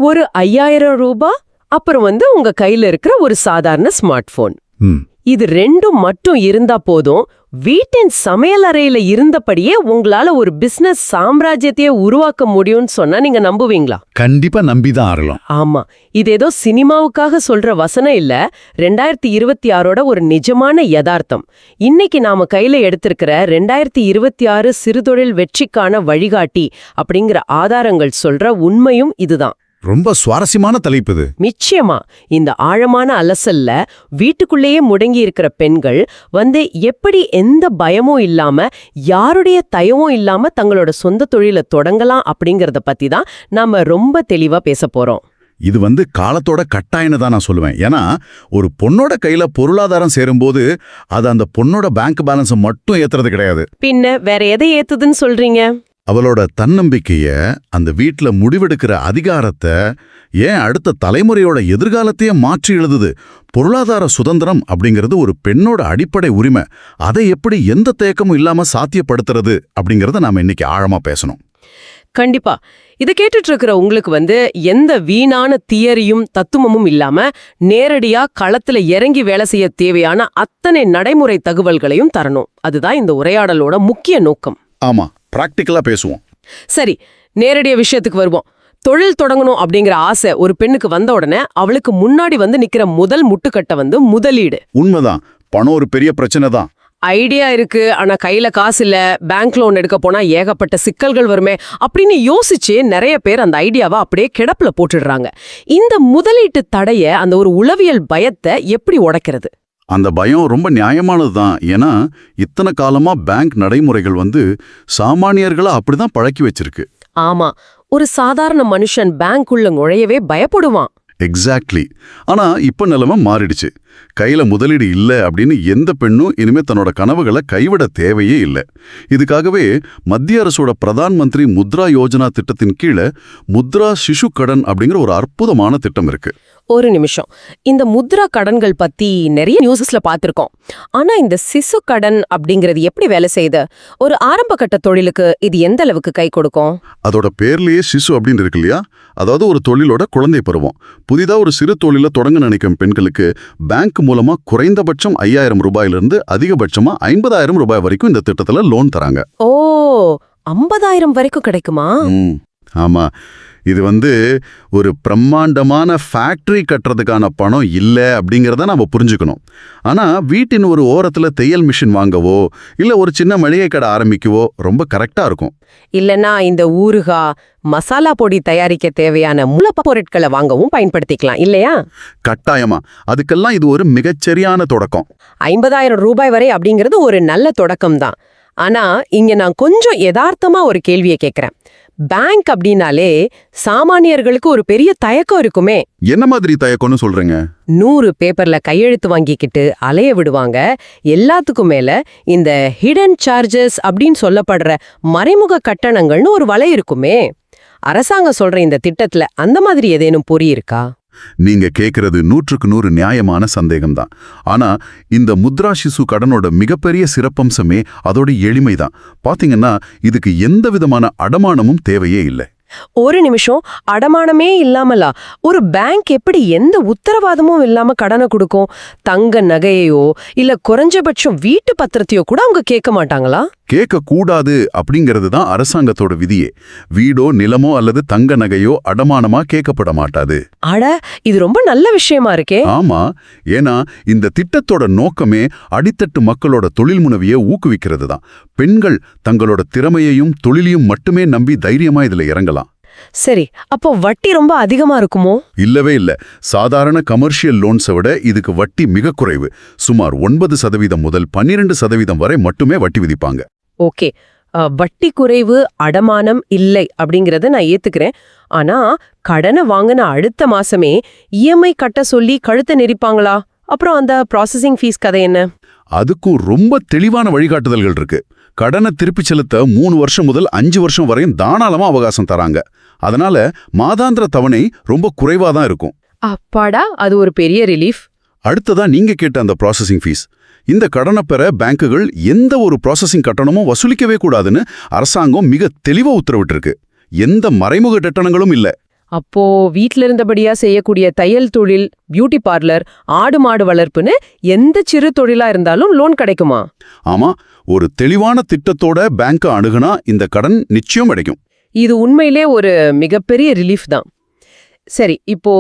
ஒரு 5000 ரூபாய், அப்புறம் உங்க கையில இருக்கிற ஒரு சாதாரண ஸ்மார்ட் போன். இது ரெண்டும் மட்டும் இருந்தா போதும், வீட்டின் சமையலறையில இருந்தபடியே உங்களால ஒரு பிசினஸ் சாம்ராஜ்யத்தையே உருவாக்க முடியும்னு சொன்னா நீங்க நம்புவீங்களா? கண்டிப்பா நம்பிதான் ஆறலாம். ஆமா, இது ஏதோ சினிமாவுக்காக சொல்ற வசனம் இல்ல, 2026ஓட ஒரு நிஜமான யதார்த்தம். இன்னைக்கு நாம கையில எடுத்திருக்கிற 2026 சிறுதொழில் வெற்றிக்கான வழிகாட்டி அப்படிங்கிற ஆதாரங்கள் சொல்ற உண்மையும் இதுதான். ரொம்ப சுவாரஸ்யமான தலைப்பு இது. நிச்சயமா. இந்த ஆழமான அலசல்ல வீட்டுக்குள்ளேயே முடங்கி இருக்கிற பெண்கள் எப்படி எந்த பயமும் இல்லாம, யாருடைய தயவும் இல்லாம தங்களோட சொந்த தொழிலை தொடங்கலாம் அப்படிங்கறத பத்தி தான் நாம ரொம்ப தெளிவா பேச போறோம். இது காலத்தோட கட்டாயம்னு தான் நான் சொல்லுவேன். ஏன்னா ஒரு பொண்ணோட கையில பொருளாதாரம் சேரும்போது அது அந்த பொண்ணோட பேங்க் பேலன்ஸை மட்டும் ஏத்துறது கிடையாது. பின்ன வேற எதை ஏத்துதுன்னு சொல்றீங்க? அவளோட தன்னம்பிக்கைய, அந்த வீட்ல முடிவெடுக்கிற அதிகாரத்தை, ஏன் அடுத்த தலைமுறையோட எதிர்காலத்தையே மாற்றி எழுதுது. பொருளாதார சுதந்திரம் அப்படிங்கிறது ஒரு பெண்ணோட அடிப்படை உரிமை. அதை எப்படி எந்த தயக்கமும் இல்லாம சாத்தியப்படுத்துறது அப்படிங்கறத நாம இன்னைக்கு ஆழமா பேசணும். கண்டிப்பா. இதை கேட்டுட்டு இருக்கிற உங்களுக்கு எந்த வீணான தியரியும் தத்துவமும் இல்லாம நேரடியா களத்துல இறங்கி வேலை செய்ய தேவையான அத்தனை நடைமுறை தகவல்களையும் தரணும். அதுதான் இந்த உரையாடலோட முக்கிய நோக்கம். ஆமா, பிராக்டிக்கலா பேசுவோம். சரி, நேரடிய விஷயத்துக்கு வருவோம். தொழில் தொடங்கணும் அப்படிங்கிற ஆசை ஒரு பெண்ணுக்கு வந்த உடனே அவளுக்கு முன்னாடி நிக்கிற முதல் முட்டுக்கட்டை முதலீடு. உண்மைதான், பணம் ஒரு பெரிய பிரச்சனை தான். ஐடியா இருக்கு, ஆனா கையில காசு இல்ல, பேங்க் லோன் எடுக்க போனா ஏகப்பட்ட சிக்கல்கள் வருமே அப்படின்னு யோசிச்சு நிறைய பேர் அந்த ஐடியாவை அப்படியே கிடப்புல போட்டுடுறாங்க. இந்த முதலீட்டு தடைய, அந்த ஒரு உளவியல் பயத்தை எப்படி உடைக்கிறது? அந்த பயம் ரொம்ப நியாயமானது தான். ஏன்னா இத்தனை காலமா பேங்க் நடைமுறைகள் சாமானியர்களை அப்படிதான் பழக்கி வச்சிருக்கு. ஆமா, ஒரு சாதாரண மனுஷன் பேங்க் உள்ள நுழையவே பயப்படுவான். எக்ஸாக்ட்லி. ஆனா இப்ப நிலைமை மாறிடுச்சு. கையில முதலீடு இல்ல அப்படின்னு எந்த பெண்ணும் இனிமே தன்னோட கனவுகளை கைவிட தேவையே இல்லை. இதுக்காகவே மத்திய அரசோட பிரதான் மந்திரி முத்ரா யோஜனா திட்டத்தின் கீழே முத்ரா சிசு கடன் அப்படிங்கிற ஒரு அற்புதமான திட்டம் இருக்கு. ஒரு நிமிஷம், இந்த முத்ரா கடன்கள் பத்தி நிறைய நியூஸ்ல பாத்திருக்கோம். ஆனா இந்த சிசு கடன் அப்படிங்கறது எப்படி வேலை செய்யுது? ஒரு ஆரம்ப கட்ட தொழிலுக்கு இது எந்த அளவுக்கு கை கொடுக்கும்? அதோட பேர்லயே சிசு அப்படின்னு இருக்கு இல்லையா? அதாவது ஒரு தொழிலோட குழந்தை பருவம். புதிதா ஒரு சிறு தொழில தொடங்க நினைக்கும் பெண்களுக்கு பேங்க் மூலமா குறைந்தபட்சம் 5000 ரூபாயிலிருந்து அதிகபட்சமா 50,000 ரூபாய் வரைக்கும் இந்த திட்டத்துல லோன் தராங்க. ஓ, 50,000 வரைக்கும் கிடைக்குமா? ஆமா, இது ஒரு பிரம்மாண்டமான ஃபேக்டரி கட்டுறதுக்கான பணம் இல்லை அப்படிங்கிறத நாம புரிஞ்சுக்கணும். ஆனா வீட்டின் ஒரு ஓரத்துல தையல் மிஷின் வாங்கவோ இல்ல ஒரு சின்ன மளிகை கடை ஆரம்பிக்கவோ ரொம்ப கரெக்டா இருக்கும். இல்லனா இந்த ஊறுகா, மசாலா பொடி தயாரிக்க தேவையான மூலப்பொருட்களை பொருட்களை வாங்கவும் பயன்படுத்திக்கலாம் இல்லையா? கட்டாயமா. அதுக்கெல்லாம் இது ஒரு மிகச்சரியான தொடக்கம். 50,000 ரூபாய் வரை அப்படிங்கிறது ஒரு நல்ல தொடக்கம் தான். ஆனா இங்க நான் கொஞ்சம் யதார்த்தமா ஒரு கேள்வியை கேட்கிறேன். பேங்க் அப்படின்னாலே சாமானியர்களுக்கு ஒரு பெரிய தயக்கம் இருக்குமே. என்ன மாதிரி தயக்கம்னு சொல்றீங்க? 100 பேப்பர்ல கையெழுத்து வாங்கிக்கிட்டு அலைய விடுவாங்க. எல்லாத்துக்கும் மேல இந்த ஹிடன் சார்ஜஸ் அப்படின்னு சொல்லப்படுற மறைமுக கட்டணங்கள்னு ஒரு வலை இருக்குமே. அரசாங்கம் சொல்ற இந்த திட்டத்துல அந்த மாதிரி ஏதேனும் பொறி இருக்கா? நீங்க கேக்குறது 100க்கு 100 நியாயமான சந்தேகம்தான். ஆனா இந்த முத்ரா சிசு கடனோட மிகப்பெரிய சிறப்பம்சமே அதோட எளிமைதான். பாத்தீங்கன்னா இதுக்கு எந்த விதமான அடமானமும் தேவையே இல்லை. ஒரு நிமிஷம், அடமானமே இல்லாமலா ஒரு பேங்க் எப்படி எந்த உத்தரவாதமும் இல்லாம கடனை கொடுக்கும்? தங்க நகையோ இல்ல குறைஞ்சபட்சம் வீட்டு பத்திரத்தையோ கூட அவங்க கேட்க மாட்டாங்களா? கேட்க கூடாது அப்படிங்கிறது தான் அரசாங்கத்தோட விதியே. வீடோ நிலமோ அல்லது தங்க நகையோ அடமானமா கேட்கப்பட மாட்டாது. அட, இது ரொம்ப நல்ல விஷயமா இருக்கே. ஆமா, ஏன்னா இந்த திட்டத்தோட நோக்கமே அடித்தட்டு மக்களோட தொழில் முனைவியை ஊக்குவிக்கிறது தான். பெண்கள் தங்களோட திறமையையும் தொழிலையும் மட்டுமே நம்பி தைரியமா இதுல இறங்கலாம். சரி, அப்போ வட்டி ரொம்ப அதிகமா இருக்குமோ? இல்லவே இல்ல. சாதாரண கமர்ஷியல் லோன்ஸை விட இதுக்கு வட்டி மிக குறைவு. சுமார் 9% முதல் 12% வரை மட்டுமே வட்டி விதிப்பாங்க. ஓகே, வட்டி குறைவு, அடமானம் இல்லை அப்படிங்கறத நான் ஏத்துக்கிறேன். ஆனா கடனை வாங்கின அடுத்த மாசமே இஎம்ஐ கட்ட சொல்லி கழுத்தை நெரிப்பாங்களா? அப்புறம் அந்த ப்ராசஸிங் ஃபீஸ் கதை என்ன? அதுக்கும் ரொம்ப தெளிவான வழிகாட்டுதல்கள் இருக்கு. கடனை திருப்பி செலுத்த 3 வருஷம் முதல் 5 வருஷம் வரையும் தாராளமா அவகாசம் தராங்க. அதனால மாதாந்திர தவணை ரொம்ப குறைவா தான் இருக்கும். அப்பாடா, அது ஒரு பெரிய ரிலீஃப். அடுத்ததா நீங்க கேட்ட அந்த ப்ராசஸிங் ஃபீஸ். இந்த கடனை பெற பேங்குகள் எந்த ஒரு ப்ராசஸிங் கட்டணமும் வசூலிக்கவே கூடாதுன்னு அரசாங்கம் மிக தெளிவா உத்தரவிட்டிருக்கு. எந்த மறைமுக கட்டணங்களும் இல்ல. அப்போ வீட்ல இருந்தபடியா செய்யக்கூடிய தையல் தொழில், பியூட்டி பார்லர், ஆடு மாடு வளர்ப்புன்னு எந்த சிறு தொழிலா இருந்தாலும் லோன் கிடைக்குமா? ஆமா, ஒரு தெளிவான திட்டத்தோட பேங்க் அணுகுனா இந்த கடன் நிச்சயம் கிடைக்கும். இது உண்மையிலே ஒரு மிகப்பெரிய ரிலீஃப் தான். சரி, இப்போ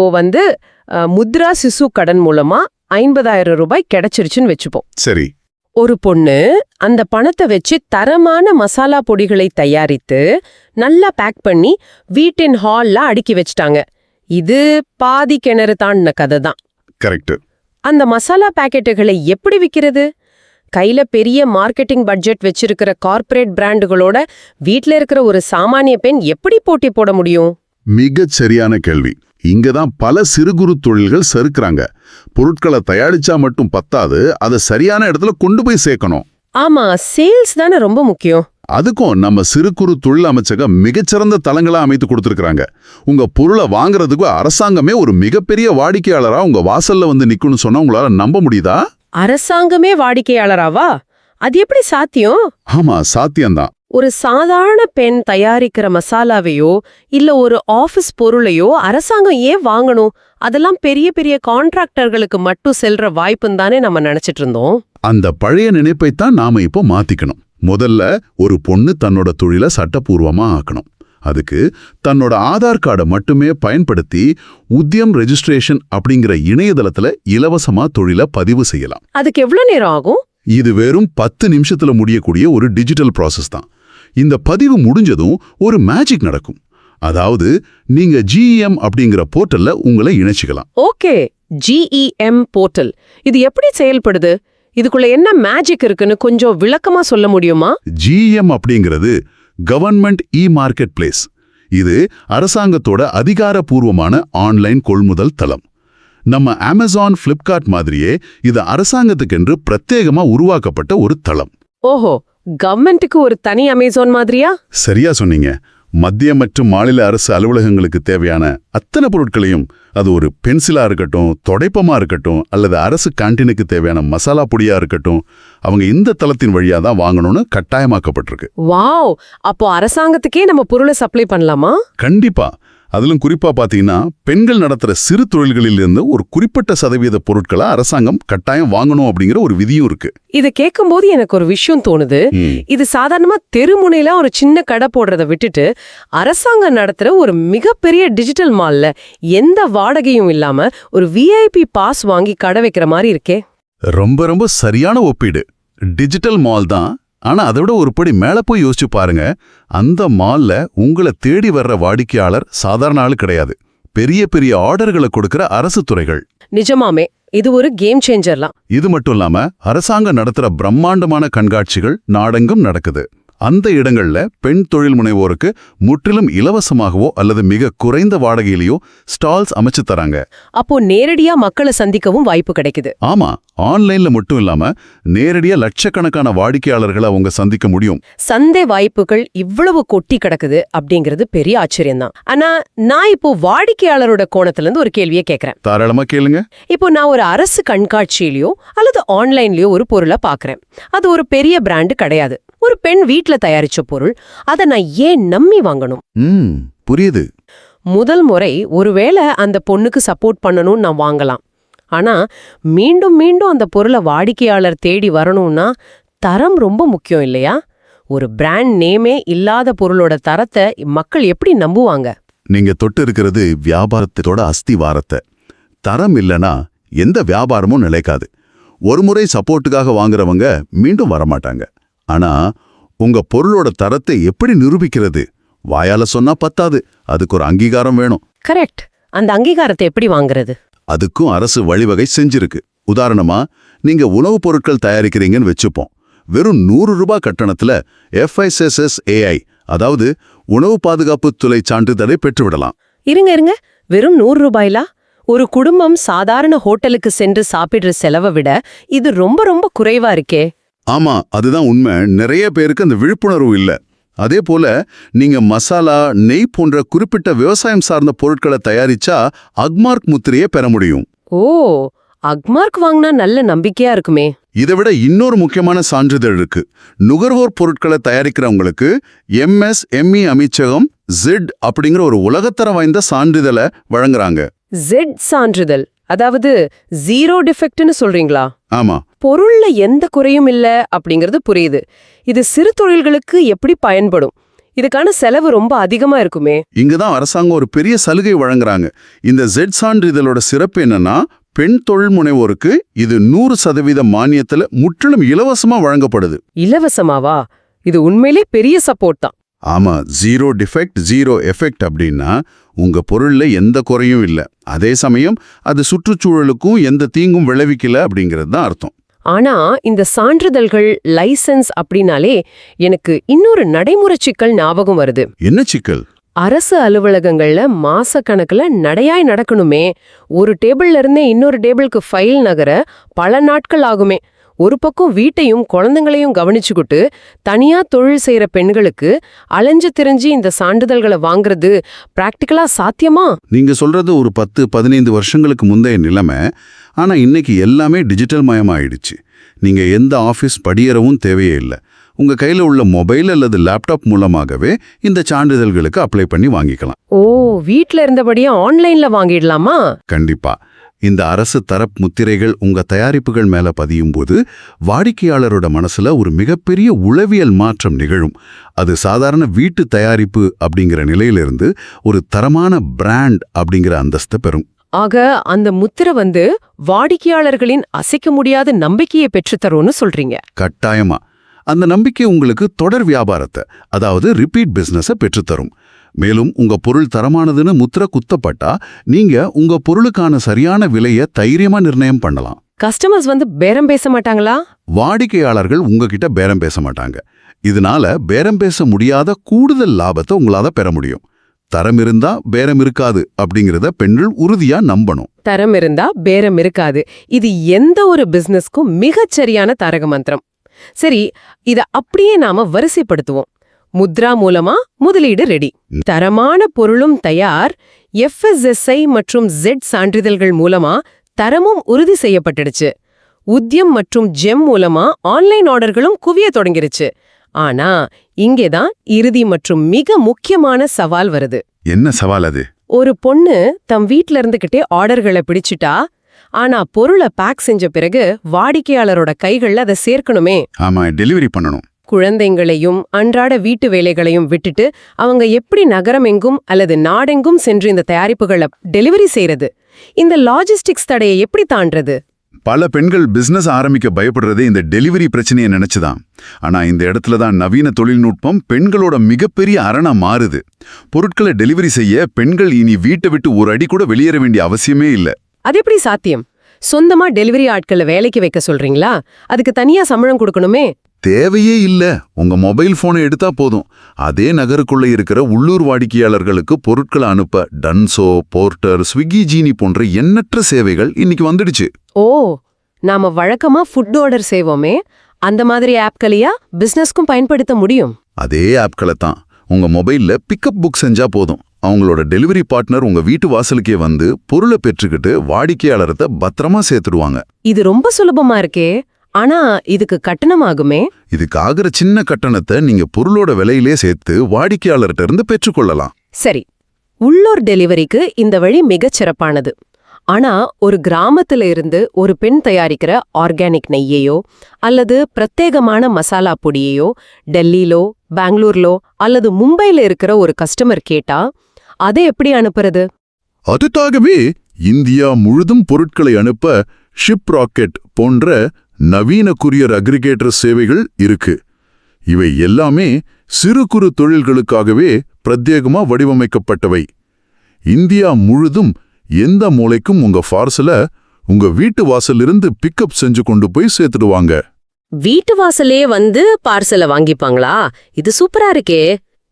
முத்ரா சிசு கடன் மூலமா 50,000 ரூபாய் கிடைச்சிருச்சுன்னு வச்சுப்போம். சரி. ஒரு பொண்ணு அந்த பணத்தை வச்சு தரமான மசாலா பொடிகளை தயாரித்து நல்லா பேக் பண்ணி வீட்டின் ஹால்ல அடுக்கி வச்சிட்டாங்க. இது பாதி கிணறு தாண்டின கதை தான். கரெக்ட். அந்த மசாலா பாக்கெட்டுகளை எப்படி விக்கிறது? கையில பெரிய மார்க்கெட்டிங் பட்ஜெட் வச்சிருக்கிற கார்ப்பரேட் பிராண்டுகளோட வீட்ல இருக்கிற ஒரு சாமானிய பெண் எப்படி போட்டி போட முடியும்? மிகச் சரியான கேள்வி. இங்கதான் பல சிறு குறு தொழில்கள் சறுக்குறாங்க. பொருட்களை தயாரிச்சா மட்டும் பத்தாது, அதை சரியான இடத்துல கொண்டு போய் சேர்க்கணும். ஆமா, சேல்ஸ் தானே ரொம்ப முக்கியம். அதுக்கும் நம்ம சிறு குறு தொழில் அமைச்சகம் மிகச்சிறந்த தளங்களா அமைத்து கொடுத்துருக்காங்க. உங்க பொருளை வாங்குறதுக்கு அரசாங்கமே ஒரு மிகப்பெரிய வாடிக்கையாளரா உங்க வாசல்ல வந்து நிக்கணும்னு சொன்னா உங்களால நம்ப முடியுதா? அரசாங்கமே வாடிக்கையாளராவா? அது எப்படி சாத்தியம்? ஆமா, சாத்தியம்தான். ஒரு சாதாரண பெண் தயாரிக்கிற மசாலாவையோ இல்ல ஒரு ஆபீஸ் பொருளையோ அரசாங்கம் ஏன் வாங்கணும்? அதெல்லாம் பெரிய பெரிய கான்ட்ராக்டர்களுக்கு மட்டும் செல்ற வாய்ப்புன்னு தானே நம்ம நினைச்சிட்டு இருந்தோம். அந்த பழைய நினைப்பைத்தான் நாம இப்போ மாத்திக்கணும். முதல்ல ஒரு பொண்ணு தன்னோட தொழிலை சட்டப்பூர்வமா ஆக்கணும். அதுக்கு தன்னோட ஆதார் கார்டை மட்டுமே பயன்படுத்தி உத்யம் ரெஜிஸ்ட்ரேஷன் அப்படிங்கிற இணையதளத்துல இலவசமா தொழிலை பதிவு செய்யலாம். அதுக்கு எவ்வளவு நேரம் ஆகும்? இது வெறும் 10 நிமிஷத்துல முடியக்கூடிய ஒரு டிஜிட்டல் ப்ராசஸ் தான். இந்த பதிவு முடிஞ்சதும் ஒரு மேஜிக் நடக்கும். அதாவது நீங்க GEM அப்படிங்கிற போர்ட்டல்ல உங்களை இணைச்சிக்கலாம். Okay, GEM portal. இது எப்படி செயல்படுது? இதுக்குள்ள என்ன மேஜிக் இருக்குன்னு கொஞ்சம் விளக்கமா சொல்ல முடியுமா? GEM அப்படிங்கிறது கவர்மெண்ட் மார்க்கெட் பிளேஸ். இது அரசாங்கத்தோட அதிகாரப்பூர்வமான ஆன்லைன் கொள்முதல் தளம். நம்ம அமேசான், பிளிப்கார்ட் மாதிரியே இது அரசாங்கத்துக்கென்று பிரத்யேகமா உருவாக்கப்பட்ட ஒரு தளம். ஓஹோ, கவர்மெண்ட்டுக்கு ஒரு தனி அமேசான் மாதிரியா? சரியா சொன்னீங்க. மத்திய மற்றும் மாநில அரசு அலுவலகங்களுக்கு தேவையான அத்தனை பொருட்களையும், அது ஒரு பென்சிலா இருக்கட்டும், தொடைப்பமா இருக்கட்டும், அல்லது அரசு கேண்டீனுக்கு தேவையான மசாலா பொடியா இருக்கட்டும், அவங்க இந்த தளத்தின் வழியா தான் வாங்கணும்னு கட்டாயமாக்கப்பட்டிருக்கு. வாவ், அப்போ அரசாங்கத்துக்கே நம்ம பொருளை சப்ளை பண்ணலாமா? கண்டிப்பா. அதிலும் குறிப்பா பாத்தீங்கன்னா, பெண்கள் நடத்துற சிறு தொழில்களிலிருந்து ஒரு குறிப்பிட்ட சதவீத பொருட்களை அரசாங்கம் கட்டாயம் வாங்கணும் அப்படிங்கிற ஒரு விதியும் இருக்கு. இத கேட்கும்போது எனக்கு ஒரு விஷயம் தோணுது. இது சாதாரணமா தெருமுனையில ஒரு சின்ன கடை போடுறத விட்டுட்டு அரசாங்கம் நடத்துற ஒரு மிகப்பெரிய டிஜிட்டல் மால்ல எந்த வாடகையும் இல்லாம ஒரு VIP பாஸ் வாங்கி கடை வைக்கிற மாதிரி இருக்கே. ரொம்ப ரொம்ப சரியான ஒப்பீடு. டிஜிட்டல் மால் தான். ஆனா அதை விட ஒரு படி மேல போய் யோசிச்சு பாருங்க. அந்த மால்ல உங்களை தேடி வர்ற வாடிக்கையாளர் சாதாரண ஆளு கிடையாது. பெரிய பெரிய ஆர்டர்களை கொடுக்கிற அரசு துறைகள். நிஜமாமே இது ஒரு கேம் சேஞ்சர்லாம். இது மட்டும் இல்லாம அரசாங்கம் நடத்துற பிரம்மாண்டமான கண்காட்சிகள் நாடெங்கும் நடக்குது. அந்த இடங்கள்ல பெண் தொழில் முனைவோருக்கு முற்றிலும் இலவசமாகவோ அல்லது மிக குறைந்த வாடகையிலேயோ ஸ்டால்ஸ் அமைச்சு தராங்க. அப்போ நேரடியா மக்களை சந்திக்கவும் வாய்ப்பு கிடைக்குது. ஆமா, ஆன்லைன்ல மட்டும் இல்லாம நேரடியா லட்சக்கணக்கான வாடிக்கையாளர்களை அவங்க சந்திக்க முடியும். சந்தை வாய்ப்புகள் இவ்வளவு கொட்டி கிடக்குது அப்படிங்கிறது பெரிய ஆச்சரியம்தான். ஆனா நான் இப்போ வாடிக்கையாளரோட கோணத்துல இருந்து ஒரு கேள்வியை கேட்கறேன். தாராளமா கேளுங்க. இப்போ நான் ஒரு அரசு கண்காட்சியிலயோ அல்லது ஆன்லைன்லயோ ஒரு பொருளை பாக்குறேன். அது ஒரு பெரிய பிராண்டு கிடையாது, ஒரு பெண் வீட்ல தயாரிச்ச பொருள். அதை நான் ஏன் நம்பி வாங்கணும்? புரியுது. முதல் முறை ஒருவேளை அந்த பொண்ணுக்கு சப்போர்ட் பண்ணணும்னு நான் வாங்கலாம். ஆனா மீண்டும் மீண்டும் அந்த பொருளை வாடிக்கையாளர் தேடி வரணும்னா தரம் ரொம்ப முக்கியம் இல்லையா? ஒரு பிராண்ட் நேமே இல்லாத பொருளோட தரத்தை மக்கள் எப்படி நம்புவாங்க? நீங்க தொட்டு இருக்கிறது வியாபாரத்தோட அஸ்திவாரத்தை. தரம் இல்லனா எந்த வியாபாரமும் நிலைக்காது. ஒரு முறை சப்போர்ட்டுக்காக வாங்குறவங்க மீண்டும் வரமாட்டாங்க. ஆனா உங்க பொருளோட தரத்தை எப்படி நிரூபிக்கிறது? வாயால சொன்னா பத்தாது, அதுக்கு ஒரு அங்கீகாரம் வேணும். கரெக்ட். அந்த அங்கீகாரத்தை எப்படி வாங்குறது? அதுக்கும் அரசு வழிவகை செஞ்சிருக்கு. உதாரணமா, நீங்க உணவுப் பொருட்கள் தயாரிக்கிறீங்கன்னு வச்சுப்போம். வெறும் 100 ரூபாய் கட்டணத்துல FSSAI, அதாவது உணவு பாதுகாப்பு துறை சான்றிதழை பெற்றுவிடலாம். இருங்க, வெறும் 100 ரூபாயிலா? ஒரு குடும்பம் சாதாரண ஹோட்டலுக்கு சென்று சாப்பிடுற செலவை விட இது ரொம்ப ரொம்ப குறைவா இருக்கே. ஆமா, அதுதான் உண்மை. நிறைய பேருக்கு அந்த விழிப்புணர்வு இல்ல. அதே போல நீங்க மசாலா, நெய் போன்ற குறிப்பிட்ட விவசாயம் சார்ந்த பொருட்களை தயாரிச்சா அக்மார்க் முத்திரையை பெற முடியும். ஓ, அக்மார்க் வாங்கினா நல்ல நம்பிக்கையா இருக்குமே. இதை விட இன்னொரு முக்கியமான சான்றிதழ் இருக்கு. நுகர்வோர் பொருட்களை தயாரிக்கிறவங்களுக்கு MSME அமைச்சகம் ஜெட் அப்படிங்கிற ஒரு உலகத்தரம் வாய்ந்த சான்றிதழை வழங்குறாங்க. ஜெட் சான்றிதழ், அதாவது ஜீரோ டிஃபெக்ட்னு சொல்றீங்களா? ஆமா. பொருள்ல எந்த குறையும் இல்ல அப்படிங்கிறது புரியுது. இது சிறு தொழில்களுக்கு எப்படி பயன்படும்? இதுக்கான செலவு ரொம்ப அதிகமா இருக்குமே. இங்கதான் அரசாங்கம் ஒரு பெரிய சலுகை வழங்குறாங்க. இந்த ஜெட் சான்றிதழோட சிறப்பு என்னன்னா, பெண் தொழில் முனைவோருக்கு இது 100% மானியத்துல முற்றிலும் இலவசமா வழங்கப்படுது. இலவசமாவா? இது உண்மையிலே பெரிய சப்போர்ட் தான். ஆமா, ஜீரோ டிஃபெக்ட் ஜீரோ எஃபெக்ட் அப்படின்னா உங்க பொருள்ல எந்த குறையும் இல்ல, அதே சமயம் அது சுற்றுச்சூழலுக்கும் எந்த தீங்கும் விளைவிக்கல அப்படிங்கிறது தான் அர்த்தம். ஆனா இந்த சான்றிதழ்கள், லைசென்ஸ் அப்படின்னாலே எனக்கு இன்னொரு நடைமுறை சிக்கல் ஞாபகம் வருது. என்ன சிக்கல்? அரசு அலுவலகங்கள்ல மாசக்கணக்குல நடையாய் நடக்கணுமே. ஒரு டேபிள்ல இருந்தே இன்னொரு டேபிளுக்கு ஃபைல் நகர பல நாட்கள் ஆகுமே. ஒரு பக்கம் வீட்டையும் குழந்தைங்களையும் கவனிச்சுக்கிட்டு தனியா தொழில் செய்யற பெண்களுக்கு அலைஞ்சு திரிஞ்சு இந்த சான்றிதழ்களை வாங்குறது பிராக்டிக்கலா சாத்தியமா? நீங்க சொல்றது ஒரு 10-15 வருஷங்களுக்கு முந்தைய நிலைமை. ஆனா இன்னைக்கு எல்லாமே டிஜிட்டல் மயமாயிடுச்சு. நீங்க எந்த ஆஃபீஸ் படியேறவும் தேவையே இல்லை. உங்க கையில உள்ள மொபைல் அல்லது லேப்டாப் மூலமாகவே இந்த சான்றிதழ்களுக்கு அப்ளை பண்ணி வாங்கிக்கலாம். ஓ, வீட்ல இருந்தபடியே ஆன்லைன்ல வாங்கிடலாமா? கண்டிப்பா. இந்த அரசு தரப்பு முத்திரைகள் உங்க தயாரிப்புகள் மேல பதியும் போது வாடிக்கையாளரோட மனசுல ஒரு மிகப்பெரிய உளவியல் மாற்றம் நிகழும். அது சாதாரண வீட்டு தயாரிப்பு அப்படிங்கிற நிலையிலிருந்து ஒரு தரமான பிராண்ட் அப்படிங்கிற அந்தஸ்தை பெறும். ஆக அந்த முத்திரை வாடிக்கையாளர்களின் அசைக்க முடியாத நம்பிக்கையை பெற்றுத்தரும்னு சொல்றீங்க. கட்டாயமா. அந்த நம்பிக்கை உங்களுக்கு தொடர் வியாபாரத்தை, அதாவது ரிப்பீட் பிசினஸை பெற்றுத்தரும். மேலும் உங்க பொருள் தரமானதுன்னு முத்திரை குத்தப்பட்டா நீங்க உங்க பொருளுக்கான சரியான விலையை தைரியமா நிர்ணயம் பண்ணலாம். கஸ்டமர்ஸ் பேரம் பேச மாட்டாங்களா? வாடிக்கையாளர்கள் உங்ககிட்ட பேரம் பேச மாட்டாங்க. இதனால பேரம் பேச முடியாத கூடுதல் லாபத்தை உங்களால பெற முடியும். தரம் இருந்தா பேரம் இருக்காது அப்படிங்கறத பெண்கள் உறுதியா நம்பணும். தரம் இருந்தா பேரம் இருக்காது. இது எந்த ஒரு பிசினஸ்க்கும் மிகச்சரியான தாரக மந்திரம். சரி, இத அப்படியே நாம வரிசைப்படுத்துவோம். முத்ரா மூலமா முதலீடு ரெடி, தரமான பொருளும் தயார், FSSI மற்றும் Z சான்றிதழ்கள் மூலமா தரமும் உறுதி செய்யப்பட்டுடுச்சு. உத்யம் மற்றும் ஜெம் மூலமா ஆன்லைன் ஆர்டர்களும் குவிய தொடங்கிருச்சு. ஆனா இங்கேதான் இறுதி மற்றும் மிக முக்கியமான சவால் வருது. என்ன சவால் அது? ஒரு பொண்ணு தம் வீட்ல இருந்துகிட்டே ஆர்டர்களை பிடிச்சிட்டா, ஆனா பொருளை பேக் செஞ்ச பிறகு வாடிக்கையாளரோட கைகள்ல அதை சேர்க்கணுமே. ஆமா, டெலிவரி பண்ணணும். குழந்தைங்களையும் அன்றாட வீட்டு வேலைகளையும் விட்டுட்டு அவங்க எப்படி நகரமெங்கும் அல்லது நாடெங்கும் சென்று இந்த தயாரிப்புகளை டெலிவரி செய்யறது? இந்த லாஜிஸ்டிக்ஸ் தடையை எப்படி தாண்டறது? பல பெண்கள் பிசினஸ் ஆரம்பிக்க பயப்படுறதே இந்த டெலிவரி பிரச்சனையை நினைச்சுதான். ஆனா இந்த இடத்துல தான் நவீன தொழில்நுட்பம் பெண்களோட மிகப்பெரிய அரணா மாறுது. பொருட்களை டெலிவரி செய்ய பெண்கள் இனி வீட்டை விட்டு ஒரு அடி கூட வெளியேற வேண்டிய அவசியமே இல்ல. அது எப்படி சாத்தியம்? சொந்தமா டெலிவரி ஆட்களை வேலைக்கு வைக்க சொல்றீங்களா? அதுக்கு தனியா சம்பளம் கொடுக்கணுமே. தேவையே இல்ல. உங்க மொபைல் போனை எடுத்தா போதும். அதே நகருக்குள்ள இருக்கிற உள்ளூர் வாடிக்கையாளர்களுக்கு பொருட்களை அனுப்ப டன்சோ, போர்ட்டர், ஸ்விக்கி, ஜீனி போன்ற எண்ணற்ற சேவைகள் இன்னைக்கு வந்துடுச்சு. ஓ, நாம வழக்கமா ஃபுட் ஆர்டர் செய்வோமே, அந்த மாதிரி ஆப்களையா பிசினஸ்க்கும் பயன்படுத்த முடியும்? அதே ஆப்களை தான். உங்க மொபைல்ல பிக்கப் புக் செஞ்சா போதும். அவங்களோட டெலிவரி பார்ட்னர் உங்க வீட்டு வாசலுக்கே வந்து பொருளை பெற்றுக்கிட்டு வாடிக்கையாளரத்தை பத்திரமா சேர்த்துடுவாங்க. இது ரொம்ப சுலபமா இருக்கே. ஆனா இதுக்கு கட்டணம் ஆகுமே. இதுக்கு ஆகிற சின்ன கட்டணத்தை நீங்க பொருளோட விலையிலே சேர்த்து வாடிக்கையாளர்கிட்ட இருந்து பெற்றுக்கொள்ளலாம். சரி, உள்ளூர் டெலிவரிக்கு இந்த வழி மிகச் சிறப்பானது. ஆனா ஒரு கிராமத்துல இருந்து ஒரு பெண் தயாரிக்கிற ஆர்கானிக் நெய்யையோ அல்லது பிரத்யேகமான மசாலா பொடியையோ டெல்லியிலோ, பெங்களூர்லோ அல்லது மும்பைல இருக்கிற ஒரு கஸ்டமர் கேட்டா அதை எப்படி அனுப்புறது? அதுக்காகவே இந்தியா முழுதும் பொருட்களை அனுப்ப ஷிப் ராக்கெட் போன்ற நவீன குரியர் அக்ரிகேட்டர் சேவைகள் இருக்கு. இவை எல்லாமே சிறு குறு தொழில்களுக்காகவே பிரத்யேகமா வடிவமைக்கப்பட்டவை. இந்தியா முழுதும் எந்த மூலைக்கும் உங்க பார்சலை உங்க வீட்டு வாசலிருந்து பிக்கப் செஞ்சு கொண்டு போய் சேர்த்துடுவாங்க. வீட்டு வாசலே பார்சலை வாங்கிப்பாங்களா? இது சூப்பரா இருக்கே.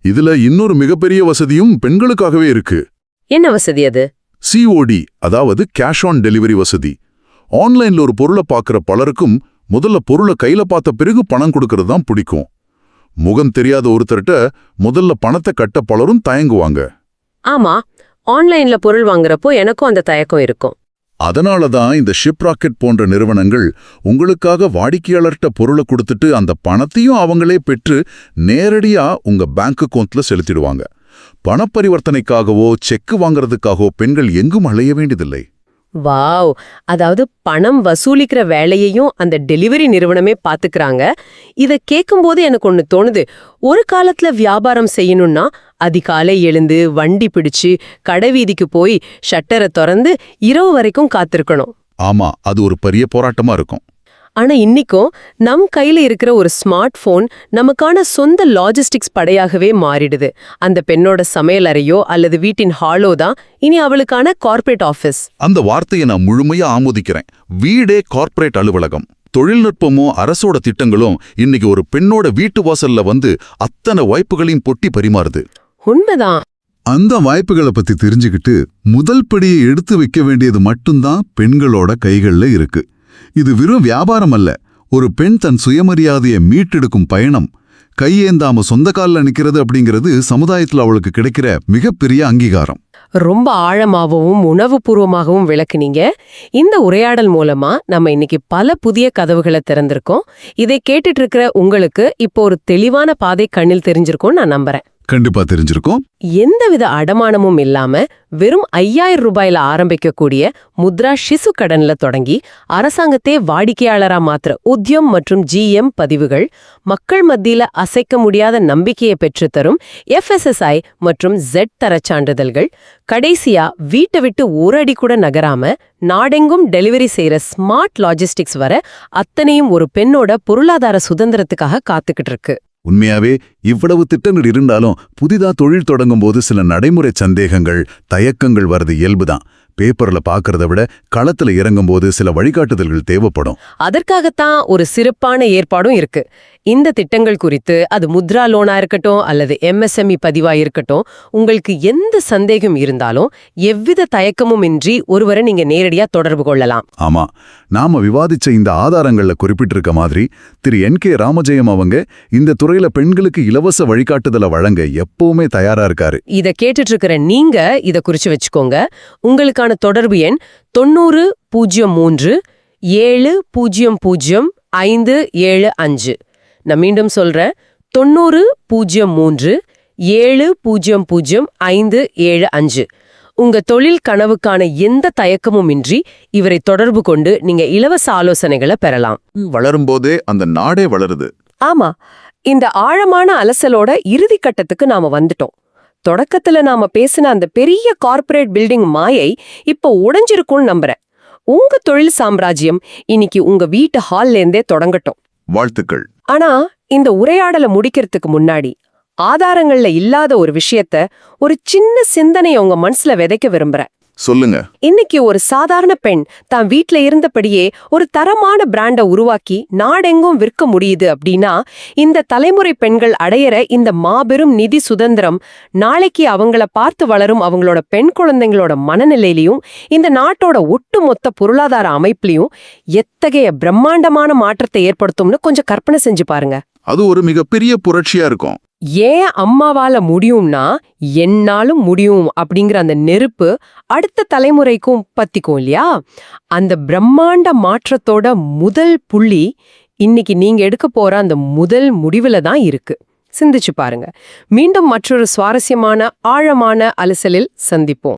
இதுல இன்னொரு மிகப்பெரிய வசதியும் பெண்களுக்காகவே இருக்கு. என்ன வசதி அது? COD, அதாவது கேஷ் ஆன் டெலிவரி வசதி. ஆன்லைன்ல ஒரு பொருளை பார்க்குற பலருக்கும் முதல்ல பொருளை கையில பார்த்த பிறகு பணம் கொடுக்கறது தான் பிடிக்கும். முகம் தெரியாத ஒருத்தர்கிட்ட முதல்ல பணத்தை கட்ட பலரும் தயங்குவாங்க. ஆமா, ஆன்லைன்ல பொருள் வாங்குறப்போ எனக்கும் அந்த தயக்கம் இருக்கும். அதனால தான் இந்த ஷிப் ராக்கெட் போன்ற நிறுவனங்கள் உங்களுக்காக வாடிக்கையாளர்கிட்ட பொருளை கொடுத்துட்டு அந்த பணத்தையும் அவங்களே பெற்று நேரடியா உங்க பேங்க் அக்கவுண்ட்ல செலுத்திடுவாங்க. பணப்பரிவர்த்தனைக்காகவோ செக்கு வாங்குறதுக்காகவோ பெண்கள் எங்கும் அலைய வேண்டியதில்லை. வாவ்! அதாவது பணம் வசூலிக்கிற வேலையையும் அந்த டெலிவரி நிறுவனமே பாத்துக்கறாங்க. இத கேக்கும்போது எனக்கு ஒண்ணு தோணுது. ஒரு காலத்துல வியாபாரம் செய்யணும்னா அதிகாலை எழுந்து வண்டி பிடிச்சு கடைவீதிக்கு போய் ஷட்டரை திறந்து இரவு வரைக்கும் காத்திருக்கணும். ஆமா, அது ஒரு பெரிய போராட்டமா இருக்கும். ஆனா இன்னிக்கும் நம் கையில இருக்கிற ஒரு ஸ்மார்ட் போன் நமக்கான சொந்த லாஜிஸ்டிக்ஸ் படையாகவே மாறிடுது. அந்த பெண்ணோட சமையலறையோ அல்லது வீட்டின் ஹாலோ தான் இனி அவளுக்கான கார்ப்பரேட் ஆபீஸ். அந்த வார்த்தையை நான் முழுமையா ஆமோதிக்கிறேன். வீடே கார்ப்பரேட் அலுவலகம். தொழில்நுட்பமும் அரசோட திட்டங்களும் இன்னைக்கு ஒரு பெண்ணோட வீட்டு வாசல்ல வந்து அத்தனை வாய்ப்புகளையும் பொட்டி பரிமாறுது. உண்மைதான். அந்த வாய்ப்புகளை பத்தி தெரிஞ்சுக்கிட்டு முதல் படியை எடுத்து வைக்க வேண்டியது மட்டும்தான் பெண்களோட கைகள்ல இருக்கு. இது வெறும் வியாபாரம் அல்ல, ஒரு பெண் தன் சுயமரியாதையை மீட்டெடுக்கும் பயணம். கையேந்தாம சொந்த கால்ல நிக்கிறது அப்படிங்கிறது சமுதாயத்துல அவளுக்கு கிடைக்கிற மிகப்பெரிய அங்கீகாரம். ரொம்ப ஆழமாகவும் உணவுபூர்வமாகவும் விளக்குனீங்க. இந்த உரையாடல் மூலமா நம்ம இன்னைக்கு பல புதிய கதவுகளை திறந்திருக்கோம். இதை கேட்டுட்டு இருக்கிற உங்களுக்கு இப்போ ஒரு தெளிவான பாதை கண்ணில் தெரிஞ்சிருக்கும்னு நான் நம்புறேன். கண்டிப்பா தெரிஞ்சிருக்கும். எந்தவித அடமானமும் இல்லாம வெறும் 5000 ரூபாயில ஆரம்பிக்கக்கூடிய முத்ரா ஷிசு கடன்ல தொடங்கி அரசாங்கத்தே வாடிக்கையாளரா மாத்திர உத்யம் மற்றும் GM பதிவுகள், மக்கள் மத்தியில அசைக்க முடியாத நம்பிக்கையை பெற்றுத்தரும் FSSI மற்றும் Z தரச் சான்றிதழ்கள், கடைசியா வீட்டை விட்டு ஒரு அடி கூட நகராம நாடெங்கும் டெலிவரி செய்யற ஸ்மார்ட் லாஜிஸ்டிக்ஸ் வர அத்தனையும் ஒரு பெண்ணோட பொருளாதார சுதந்திரத்துக்காக காத்துக்கிட்டு இருக்கு. உண்மையாவே இவ்வளவு திட்டங்கள் இருந்தாலும் புதிதா தொழில் தொடங்கும் போது சில நடைமுறை சந்தேகங்கள், தயக்கங்கள் வரது இயல்புதான். பேப்பர்ல பாக்குறத விட களத்துல இறங்கும்போது சில வழிகாட்டுதல்கள் தேவைப்படும். அதற்காகத்தான் ஒரு சிறப்பான ஏற்பாடும் இருக்கு. இந்த திட்டங்கள் குறித்து அது முத்ரா லோனா இருக்கட்டும் அல்லது MSME பதிவா இருக்கட்டும், உங்களுக்கு எந்த சந்தேகம் இருந்தாலும் எவ்வித தயக்கமும் இன்றி ஒருவரை நீங்க நேரடியா தொடர்பு கொள்ளலாம். ஆமா, நாம விவாதிச்ச இந்த ஆதாரங்கள்ல குறிப்பிட்டிருக்க மாதிரி திரு NK ராமஜெயம் அவங்க இந்த துறையில பெண்களுக்கு இலவச வழிகாட்டுதலை வழங்க எப்பவுமே தயாரா இருக்காரு. இத கேட்டுட்டு இருக்கிற நீங்க இத குறிச்சு வச்சுக்கோங்க. உங்களுக்கான தொடர்பு எண் 9003 700 575. நான் மீண்டும் சொல்றேன், 9003 700 575. உங்க தொழில் கனவுக்கான எந்த தயக்கமும் இன்றி இவரை தொடர்பு கொண்டு நீங்க இலவச ஆலோசனைகளை பெறலாம். வளரும்போதே அந்த நாடே வளருது. ஆமா, இந்த ஆழமான அலசலோட இறுதி கட்டத்துக்கு நாம வந்துட்டோம். தொடக்கத்துல நாம பேசின அந்த பெரிய கார்ப்பரேட் பில்டிங் மாயை இப்ப உடைஞ்சிருக்கும்னு நம்புறேன். உங்க தொழில் சாம்ராஜ்யம் இன்னைக்கு உங்க வீட்டு ஹால்ல இருந்தே தொடங்கட்டும். வாழ்த்துக்கள். ஆனா இந்த உரையாடலை முடிக்கிறதுக்கு முன்னாடி ஆதாரங்கள்ல இல்லாத ஒரு விஷயத்த, ஒரு சின்ன சிந்தனையை உங்க மனசுல விதைக்க விரும்புறேன். சொல்லுங்க. இன்னைக்கு ஒரு சாதாரண பெண் தான் வீட்ல இருந்தபடியே ஒரு தரமான பிராண்ட உருவாக்கி நாடெங்கும் விற்க முடியுது அப்படின்னா, இந்த தலைமுறை பெண்கள் அடையற இந்த மாபெரும் நிதி சுதந்திரம் நாளைக்கு அவங்கள பார்த்து வளரும் அவங்களோட பெண் குழந்தைங்களோட மனநிலையிலையும் இந்த நாட்டோட ஒட்டுமொத்த பொருளாதார அமைப்புலையும் எத்தகைய பிரம்மாண்டமான மாற்றத்தை ஏற்படுத்தும்னு கொஞ்சம் கற்பனை செஞ்சு பாருங்க. அது ஒரு மிகப்பெரிய புரட்சியா இருக்கும். ஏன் அம்மாவால முடியும்னா என்னாலும் முடியும் அப்படிங்கிற அந்த நெருப்பு அடுத்த தலைமுறைக்கும் பத்திக்கும் இல்லையா? அந்த பிரம்மாண்ட மாற்றத்தோட முதல் புள்ளி இன்னைக்கு நீங்க எடுக்க போற அந்த முதல் முடிவுல தான் இருக்கு. சிந்திச்சு பாருங்க. மீண்டும் மற்றொரு சுவாரஸ்யமான ஆழமான அலசலில் சந்திப்போம்.